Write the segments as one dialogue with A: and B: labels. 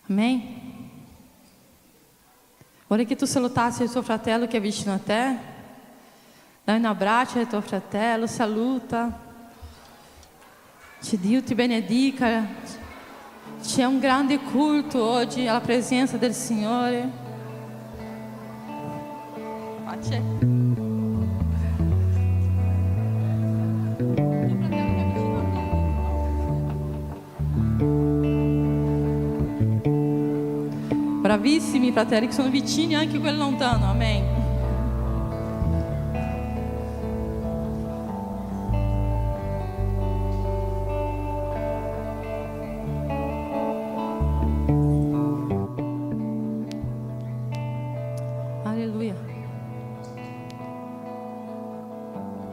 A: Amém? Vorrei che tu salutassi il tuo fratello che è vicino a te. Dai un abbraccio al tuo fratello, saluta. Che Dio ti benedica. C'è un grande culto oggi alla presenza del Signore. Pace. Bravissimi fratelli che sono vicini anche quelli lontano, amen. Alleluia.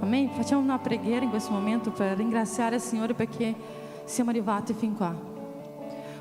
A: Amen. Facciamo una preghiera in questo momento per ringraziare il Signore perché siamo arrivati fin qua.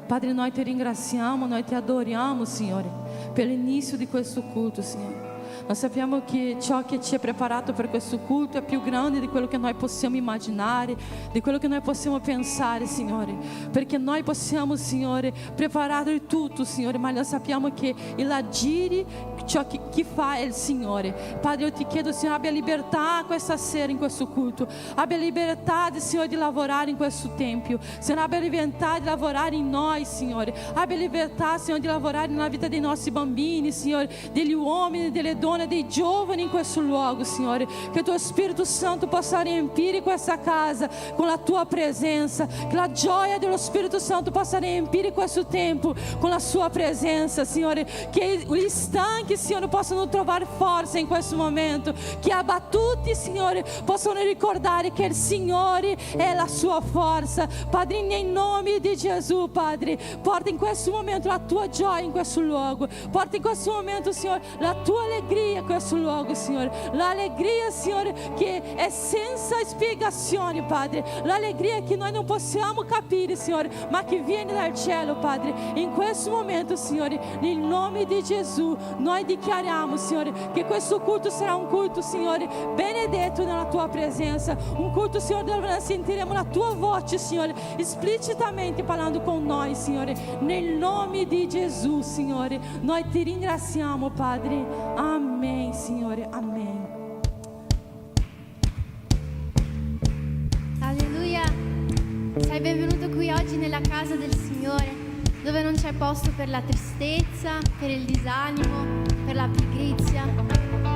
A: Padre, noi ti ringraziamo, noi ti adoriamo, Signore, per l'inizio di questo culto, Signore. Noi sappiamo che ciò che ci è preparato per questo culto è più grande di quello che noi possiamo immaginare, di quello che noi possiamo pensare, Signore. Perché noi possiamo, Signore, preparare tutto, Signore, ma noi sappiamo che il agire, ciò che chi fa è il Signore. Padre, io ti chiedo, Signore, abbia libertà questa sera in questo culto, abbia libertà, Signore, di lavorare in questo tempio, Signore, abbia libertà di lavorare in noi, Signore, abbia libertà, Signore, di lavorare nella vita dei nostri bambini, Signore, degli uomini, delle donne, dei giovani in questo luogo, Signore. Che il tuo Spirito Santo possa riempire questa casa con la tua presenza, che la gioia dello Spirito Santo possa riempire questo tempo con la sua presenza, Signore. Che gli stanchi, Signore, possano trovare forza in questo momento, che abbattuti, Signore, possano ricordare che il Signore è la sua forza. Padre, nel nome di Gesù, Padre, porta in questo momento la tua gioia in questo luogo, porta in questo momento, Signore, la tua allegria in questo luogo, Signore, l'allegria, Signore, che è senza spiegazione, Padre, l'allegria che noi non possiamo capire, Signore, ma che viene dal cielo, Padre. In questo momento, Signore, nel nome di Gesù, noi dichiariamo, Signore, che questo culto sarà un culto, Signore, benedetto nella tua presenza, un culto, Signore, dove noi sentiremo la tua voce, Signore, esplicitamente parlando con noi, Signore, nel nome di Gesù, Signore. Noi ti ringraziamo, Padre. Amen, Signore, amen.
B: Alleluia. Sei benvenuto qui oggi nella casa del Signore, dove non c'è posto per la tristezza, per il disanimo, per la pigrizia.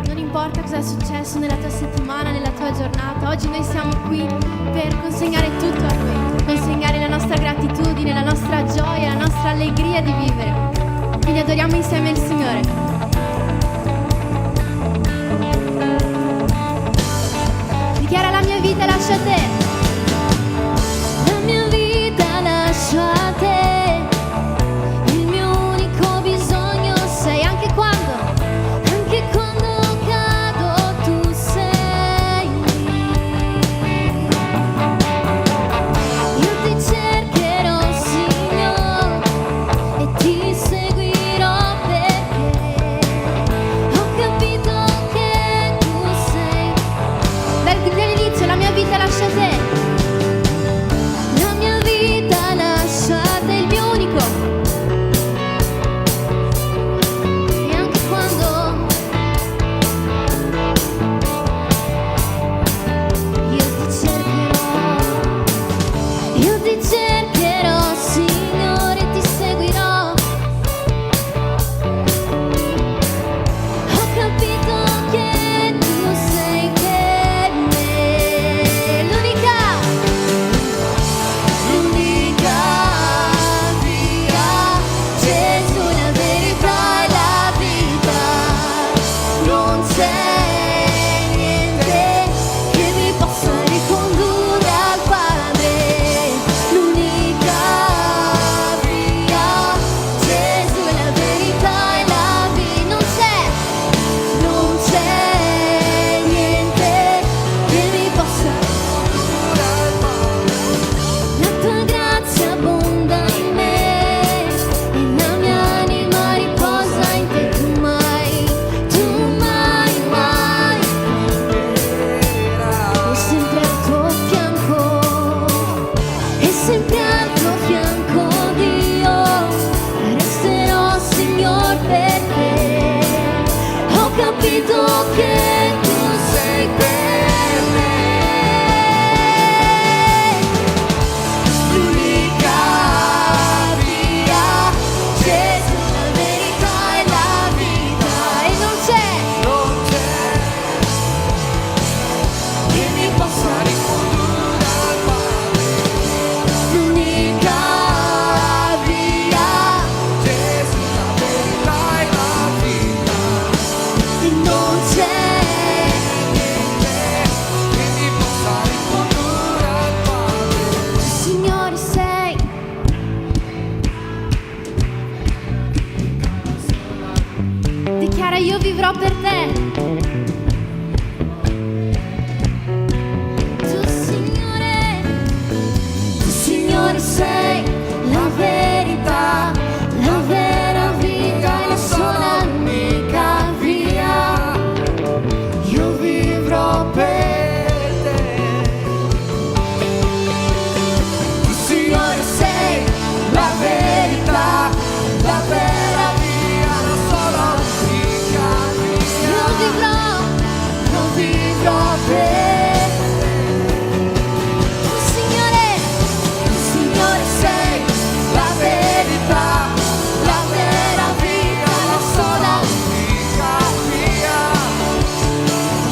B: Non importa cosa è successo nella tua settimana, nella tua giornata, oggi noi siamo qui per consegnare tutto a Lui, consegnare la nostra gratitudine, la nostra gioia, la nostra allegria di vivere. Quindi adoriamo insieme il Signore. Dichiara: la mia vita lascia a te. La mia vita lascia a te. Il mio unico bisogno sei anche quando cado tu sei. Io ti cercherò, Signore, e ti seguirò perché ho capito che tu sei. Dall'inizio la mia vita lascia a te. tutto che tu sei per me. L'unica via, Gesù, la verità e la vita, e non c'è che mi possa ricondurre al Padre. L'unica via,
C: Gesù, la verità e la vita,
B: e non c'è
C: niente che mi possa ricondurre al Padre.
B: Signore sei. Dichiara: io vivrò per te. Tu Signore sei la verità, la vera vita e la sola unica via. Io vivrò per te. Tu Signore sei la verità, la vera via,
C: La sola unica via.
B: io vivrò per te. Signore sei la verità, la vera vita, la sola
C: Unica via.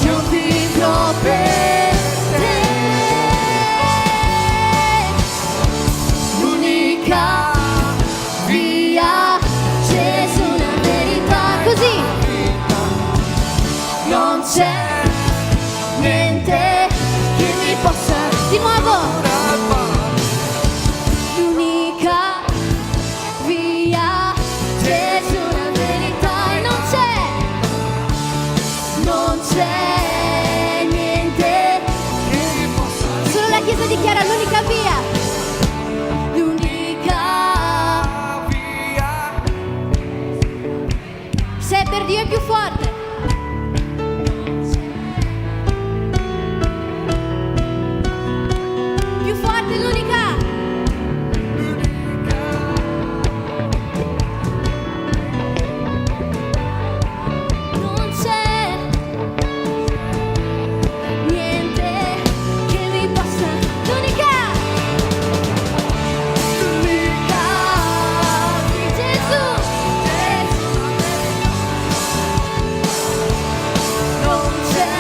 B: io vivrò per te. L'unica via, Gesù, la verità, così non c'è niente che mi possa. Di nuovo.
C: Al Padre.
B: L'unica via, Gesù, la verità, e non c'è niente.
C: Che mi possa
B: Solo la Chiesa dichiara: l'unica via, l'unica.
C: via.
B: Se è per Dio è più forte. Più forte, l'unica. Non c'è niente che mi possa. L'unica. L'unica. Gesù. Non c'è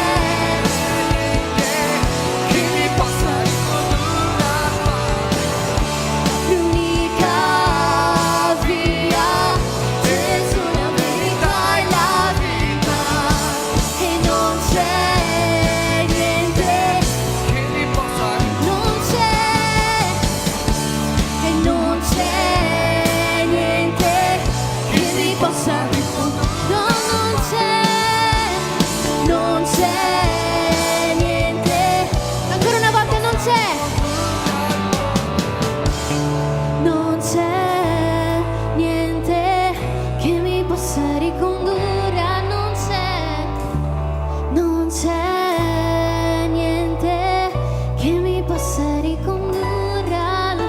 C: Che mi possa ricondurre al Padre.
B: l'unica via, Gesù, la verità e la vita, e non c'è niente,
C: Che mi possa
B: non c'è, e non c'è niente che mi possa, no, non c'è niente, ancora una volta non c'è. Non c'è niente che mi possa ricondurre a non c'è niente che mi possa ricondurre al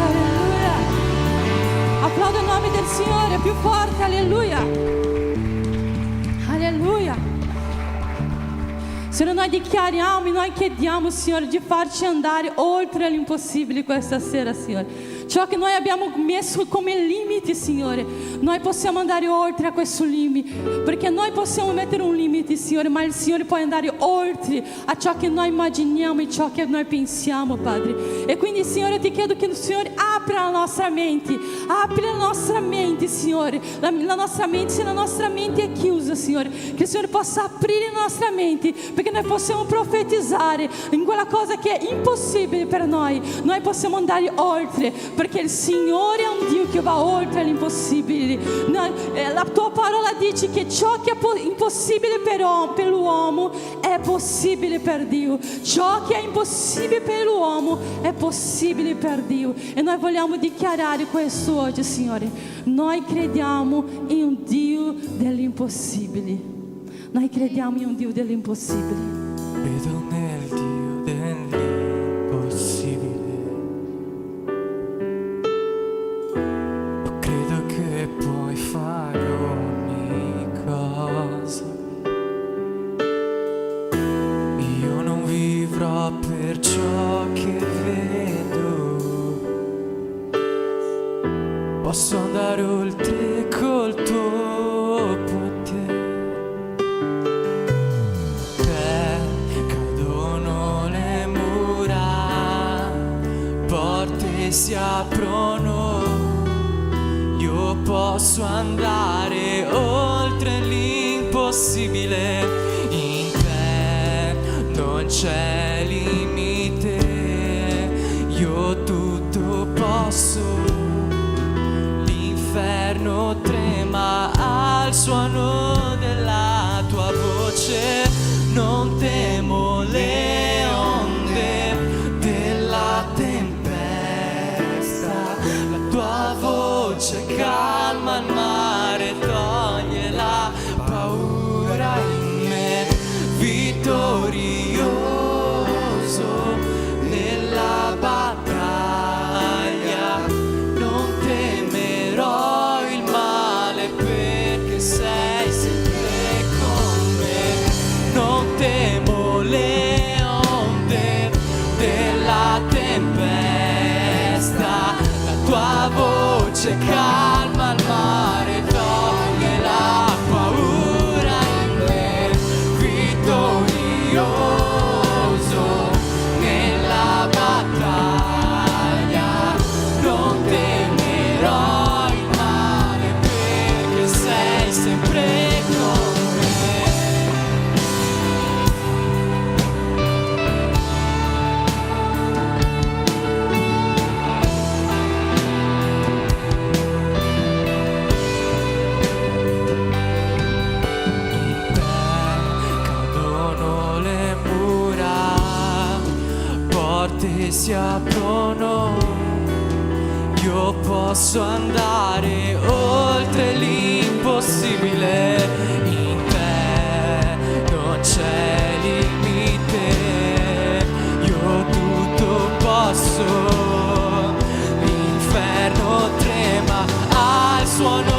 A: Alleluia. Applaudo il nome del Signore più forte, alleluia. Alleluia. Signore, noi dichiariamo e noi chiediamo, Signore, di farci andare oltre l'impossibile questa sera, Signore. Ciò che noi abbiamo messo come limite, Signore, noi possiamo andare oltre a questo limite, perché noi possiamo mettere un limite, Signore, ma il Signore può andare oltre a ciò che noi immaginiamo e ciò che noi pensiamo, Padre. E quindi, Signore, ti chiedo che il Signore apra la nostra mente, Signore, la nostra mente, se la nostra mente è chiusa, Signore, che il Signore possa aprire la nostra mente, perché noi possiamo profetizzare in quella cosa che è impossibile per noi possiamo andare oltre, perché il Signore è un Dio che va oltre l'impossibile. La tua parola dice che ciò che è impossibile per l'uomo è possibile per Dio. Ciò che è impossibile per l'uomo è possibile per Dio. E noi vogliamo dichiarare questo oggi, Signore. Noi crediamo in un Dio dell'impossibile. Noi crediamo in un Dio dell'impossibile.
C: Credo nel Dio dell'impossibile.
D: posso andare oltre col tuo potere. Cadono le mura, porte si aprono, io posso andare oltre l'impossibile. In te non c'è limite, io tutto posso. L'inferno trema al suono della tua voce, non temo le onde della tempesta. La tua voce calma il mare, toglie la paura in me, vittorioso nella battaglia. Non temerò il male perché sei sempre con me. Non temo le onde della tempesta. La tua voce calma il mare, toglie la paura in me, vittorioso nella battaglia. Non temerò il male perché sei sempre con me. In te cadono le mura, porte si aprono, io posso andare oltre l'impossibile. In te non c'è limite, io tutto posso. L'inferno trema al suono